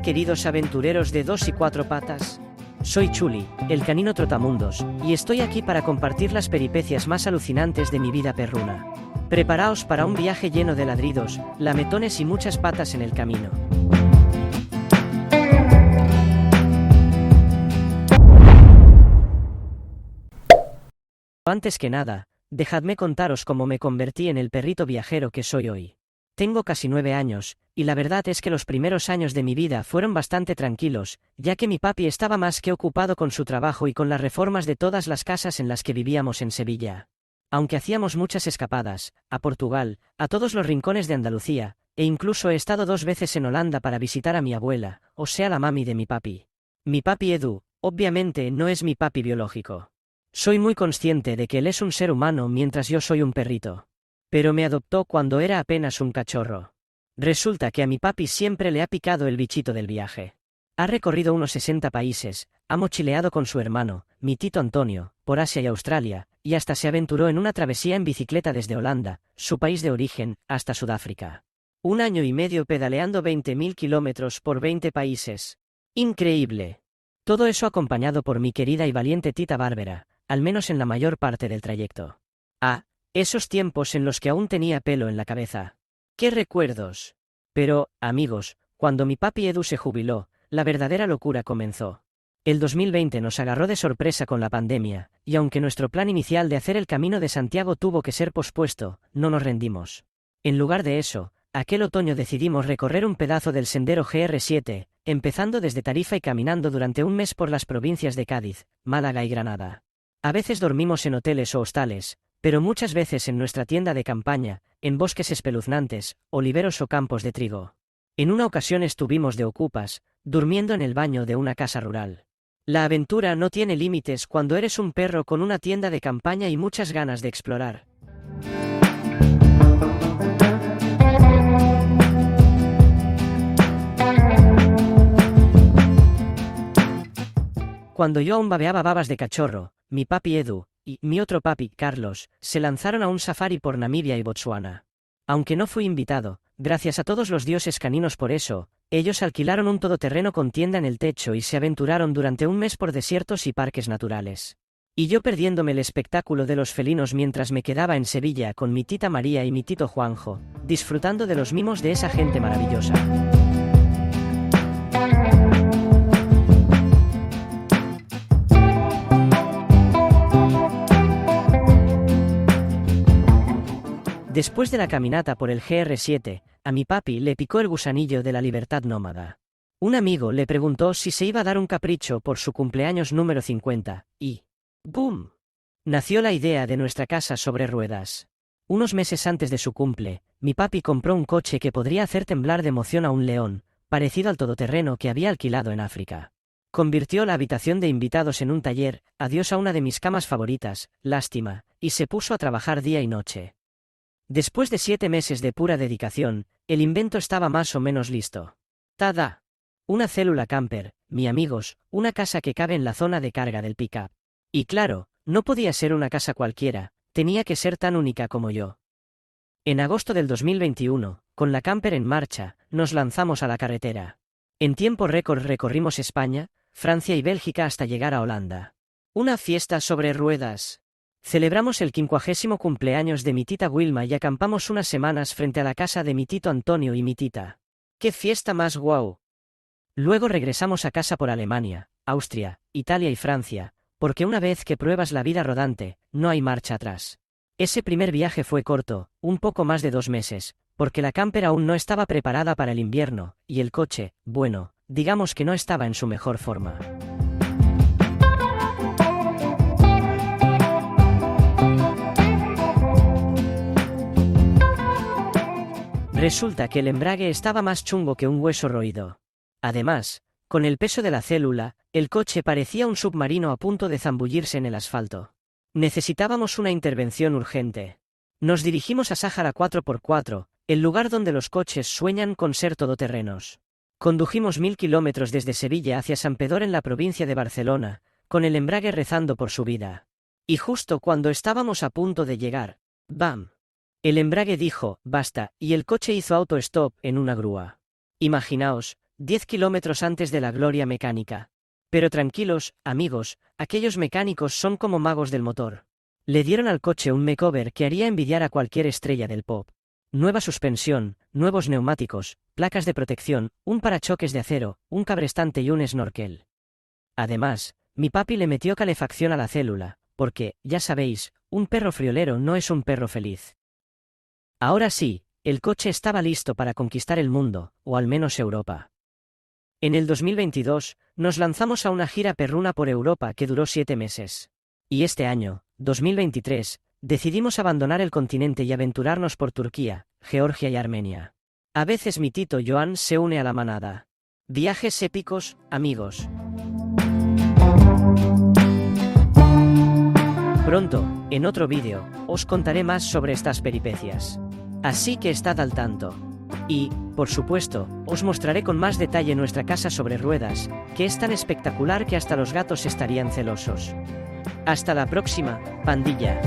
Hola queridos aventureros de 2 y 4 patas. Soy Chuli, el canino trotamundos, y estoy aquí para compartir las peripecias más alucinantes de mi vida perruna. Preparaos para un viaje lleno de ladridos, lametones y muchas patas en el camino. Antes que nada, dejadme contaros cómo me convertí en el perrito viajero que soy hoy. Tengo casi 9 años, y la verdad es que los primeros años de mi vida fueron bastante tranquilos, ya que mi papi estaba más que ocupado con su trabajo y con las reformas de todas las casas en las que vivíamos en Sevilla. Aunque hacíamos muchas escapadas, a Portugal, a todos los rincones de Andalucía, e incluso he estado 2 veces en Holanda para visitar a mi abuela, o sea la mami de mi papi. Mi papi Edu, obviamente no es mi papi biológico. Soy muy consciente de que él es un ser humano mientras yo soy un perrito. Pero me adoptó cuando era apenas un cachorro. Resulta que a mi papi siempre le ha picado el bichito del viaje. Ha recorrido unos 60 países, ha mochileado con su hermano, mi tito Antonio, por Asia y Australia, y hasta se aventuró en una travesía en bicicleta desde Holanda, su país de origen, hasta Sudáfrica. 1 año y medio pedaleando 20.000 kilómetros por 20 países. ¡Increíble! Todo eso acompañado por mi querida y valiente tita Bárbara, al menos en la mayor parte del trayecto. Esos tiempos en los que aún tenía pelo en la cabeza. ¡Qué recuerdos! Pero, amigos, cuando mi papi Edu se jubiló, la verdadera locura comenzó. El 2020 nos agarró de sorpresa con la pandemia, y aunque nuestro plan inicial de hacer el Camino de Santiago tuvo que ser pospuesto, no nos rendimos. En lugar de eso, aquel otoño decidimos recorrer un pedazo del sendero GR7, empezando desde Tarifa y caminando durante un mes por las provincias de Cádiz, Málaga y Granada. A veces dormimos en hoteles o hostales, pero muchas veces en nuestra tienda de campaña, en bosques espeluznantes, oliveros o campos de trigo. En una ocasión estuvimos de ocupas, durmiendo en el baño de una casa rural. La aventura no tiene límites cuando eres un perro con una tienda de campaña y muchas ganas de explorar. Cuando yo aún babeaba babas de cachorro, mi papi Edu, y mi otro papi, Carlos, se lanzaron a un safari por Namibia y Botsuana. Aunque no fui invitado, gracias a todos los dioses caninos por eso, ellos alquilaron un todoterreno con tienda en el techo y se aventuraron durante un mes por desiertos y parques naturales. Y yo perdiéndome el espectáculo de los felinos mientras me quedaba en Sevilla con mi tita María y mi tito Juanjo, disfrutando de los mimos de esa gente maravillosa. Después de la caminata por el GR7, a mi papi le picó el gusanillo de la libertad nómada. Un amigo le preguntó si se iba a dar un capricho por su cumpleaños número 50, y ¡boom! Nació la idea de nuestra casa sobre ruedas. Unos meses antes de su cumple, mi papi compró un coche que podría hacer temblar de emoción a un león, parecido al todoterreno que había alquilado en África. Convirtió la habitación de invitados en un taller, adiós a una de mis camas favoritas, lástima, y se puso a trabajar día y noche. Después de 7 meses de pura dedicación, el invento estaba más o menos listo. ¡Tada! Una célula camper, mi amigos, una casa que cabe en la zona de carga del pick-up. Y claro, no podía ser una casa cualquiera, tenía que ser tan única como yo. En agosto del 2021, con la camper en marcha, nos lanzamos a la carretera. En tiempo récord recorrimos España, Francia y Bélgica hasta llegar a Holanda. Una fiesta sobre ruedas. Celebramos el 50º cumpleaños de mi tita Wilma y acampamos unas semanas frente a la casa de mi tito Antonio y mi tita. ¡Qué fiesta más guau! Luego regresamos a casa por Alemania, Austria, Italia y Francia, porque una vez que pruebas la vida rodante, no hay marcha atrás. Ese primer viaje fue corto, un poco más de 2 meses, porque la camper aún no estaba preparada para el invierno, y el coche, bueno, digamos que no estaba en su mejor forma. Resulta que el embrague estaba más chungo que un hueso roído. Además, con el peso de la célula, el coche parecía un submarino a punto de zambullirse en el asfalto. Necesitábamos una intervención urgente. Nos dirigimos a Sáhara 4x4, el lugar donde los coches sueñan con ser todoterrenos. Condujimos 1000 kilómetros desde Sevilla hacia Santpedor en la provincia de Barcelona, con el embrague rezando por su vida. Y justo cuando estábamos a punto de llegar, ¡bam! El embrague dijo, basta, y el coche hizo auto-stop en una grúa. Imaginaos, 10 kilómetros antes de la gloria mecánica. Pero tranquilos, amigos, aquellos mecánicos son como magos del motor. Le dieron al coche un makeover que haría envidiar a cualquier estrella del pop. Nueva suspensión, nuevos neumáticos, placas de protección, un parachoques de acero, un cabrestante y un snorkel. Además, mi papi le metió calefacción a la célula, porque, ya sabéis, un perro friolero no es un perro feliz. Ahora sí, el coche estaba listo para conquistar el mundo, o al menos Europa. En el 2022, nos lanzamos a una gira perruna por Europa que duró 7 meses. Y este año, 2023, decidimos abandonar el continente y aventurarnos por Turquía, Georgia y Armenia. A veces mi tito Joan se une a la manada. Viajes épicos, amigos. Pronto, en otro vídeo, os contaré más sobre estas peripecias. Así que estad al tanto. Y, por supuesto, os mostraré con más detalle nuestra casa sobre ruedas, que es tan espectacular que hasta los gatos estarían celosos. Hasta la próxima, pandilla.